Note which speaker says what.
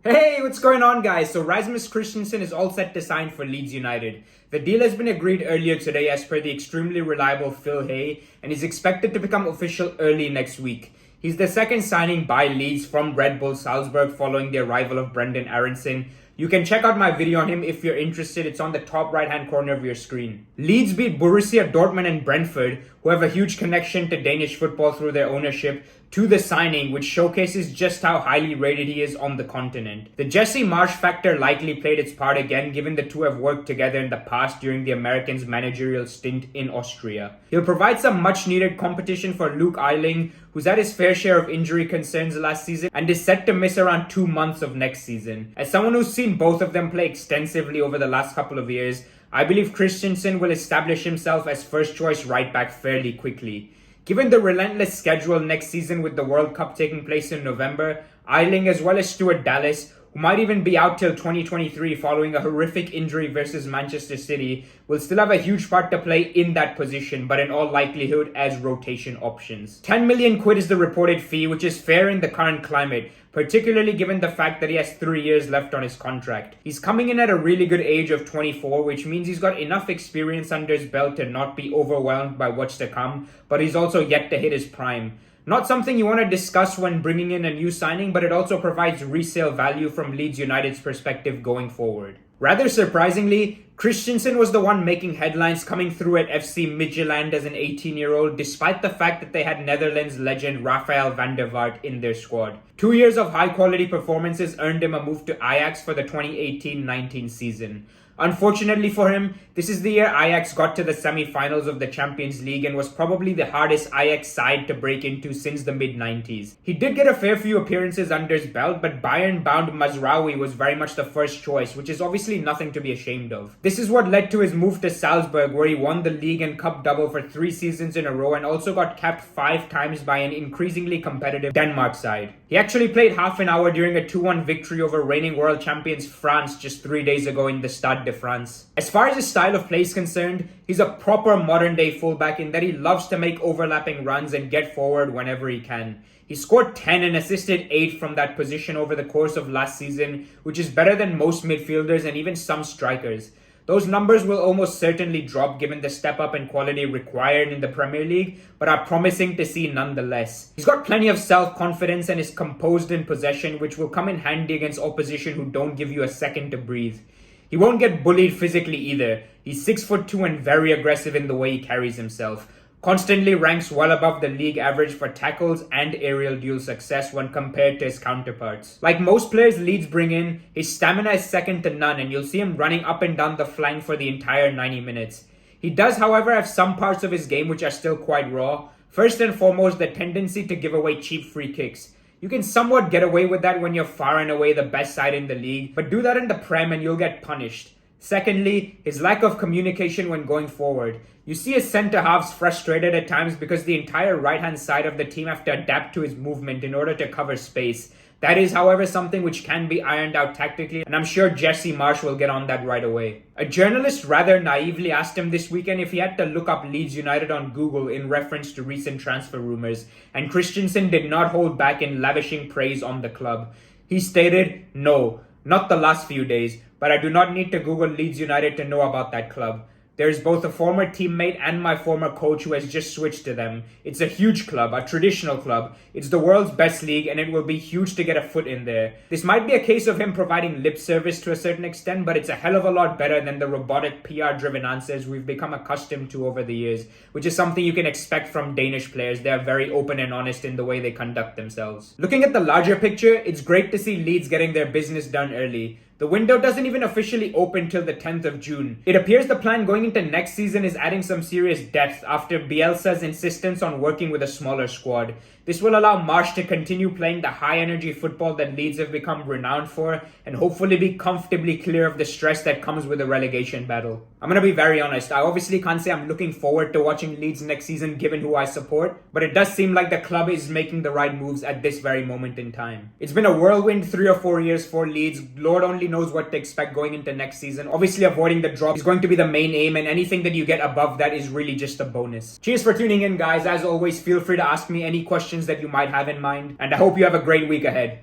Speaker 1: Hey, what's going on, guys? So Rasmus Kristensen is all set to sign for Leeds United. The deal has been agreed earlier today as per the extremely reliable Phil Hay, and is expected to become official early next week. He's the second signing by Leeds from Red Bull Salzburg following the arrival of Brenden Aaronson. You can check out my video on him if you're interested. It's on the top right hand corner of your screen. Leeds beat Borussia Dortmund and Brentford, who have a huge connection to Danish football through their ownership, to the signing, which showcases just how highly rated he is on the continent. The Jesse Marsch factor likely played its part again, given the two have worked together in the past during the American's managerial stint in Austria. He'll provide some much needed competition for Luke Ayling, who's had his fair share of injury concerns last season and is set to miss around 2 months of next season. As someone who's seen both of them play extensively over the last couple of years, I believe Kristensen will establish himself as first choice right back fairly quickly. Given the relentless schedule next season with the World Cup taking place in November, Ayling as well as Stuart Dallas, who might even be out till 2023 following a horrific injury versus Manchester City, will still have a huge part to play in that position, but in all likelihood as rotation options. 10 million quid is the reported fee, which is fair in the current climate, particularly given the fact that he has 3 years left on his contract. He's coming in at a really good age of 24, which means he's got enough experience under his belt to not be overwhelmed by what's to come, but he's also yet to hit his prime. Not something you want to discuss when bringing in a new signing, but it also provides resale value from Leeds United's perspective going forward. Rather surprisingly, Kristensen was the one making headlines coming through at FC Midtjylland as an 18-year-old, despite the fact that they had Netherlands legend Rafael van der Vaart in their squad. 2 years of high-quality performances earned him a move to Ajax for the 2018-19 season. Unfortunately for him, this is the year Ajax got to the semi-finals of the Champions League and was probably the hardest Ajax side to break into since the mid-90s. He did get a fair few appearances under his belt, but Bayern-bound Mazraoui was very much the first choice, which is obviously nothing to be ashamed of. This is what led to his move to Salzburg, where he won the league and cup double for 3 seasons in a row and also got capped 5 times by an increasingly competitive Denmark side. He actually played half an hour during a 2-1 victory over reigning world champions France just 3 days ago in the Stade de France. As far as his style of play is concerned, he's a proper modern day fullback in that he loves to make overlapping runs and get forward whenever he can. He scored 10 and assisted 8 from that position over the course of last season, which is better than most midfielders and even some strikers. Those numbers will almost certainly drop given the step up in quality required in the Premier League, but are promising to see nonetheless. He's got plenty of self-confidence and is composed in possession, which will come in handy against opposition who don't give you a second to breathe. He won't get bullied physically either. He's 6'2" and very aggressive in the way he carries himself. Constantly ranks well above the league average for tackles and aerial duel success when compared to his counterparts. Like most players Leeds bring in, his stamina is second to none and you'll see him running up and down the flank for the entire 90 minutes. He does, however, have some parts of his game which are still quite raw. First and foremost, the tendency to give away cheap free kicks. You can somewhat get away with that when you're far and away the best side in the league, but do that in the Prem and you'll get punished. Secondly, his lack of communication when going forward. You see his centre-halves frustrated at times because the entire right-hand side of the team have to adapt to his movement in order to cover space. That is, however, something which can be ironed out tactically, and I'm sure Jesse Marsch will get on that right away. A journalist rather naively asked him this weekend if he had to look up Leeds United on Google in reference to recent transfer rumours, and Kristensen did not hold back in lavishing praise on the club. He stated, "No, not the last few days, but I do not need to Google Leeds United to know about that club. There is both a former teammate and my former coach who has just switched to them. It's a huge club, a traditional club. It's the world's best league and it will be huge to get a foot in there." This might be a case of him providing lip service to a certain extent, but it's a hell of a lot better than the robotic PR-driven answers we've become accustomed to over the years, which is something you can expect from Danish players. They are very open and honest in the way they conduct themselves. Looking at the larger picture, it's great to see Leeds getting their business done early. The window doesn't even officially open till the 10th of June. It appears the plan going into next season is adding some serious depth after Bielsa's insistence on working with a smaller squad. This will allow Marsch to continue playing the high-energy football that Leeds have become renowned for and hopefully be comfortably clear of the stress that comes with a relegation battle. I'm going to be very honest, I obviously can't say I'm looking forward to watching Leeds next season given who I support, but it does seem like the club is making the right moves at this very moment in time. It's been a whirlwind 3 or 4 years for Leeds. Lord only knows what to expect going into next season. Obviously avoiding the drop is going to be the main aim, and anything that you get above that is really just a bonus. Cheers for tuning in, guys. As always, feel free to ask me any questions that you might have in mind, and I hope you have a great week ahead.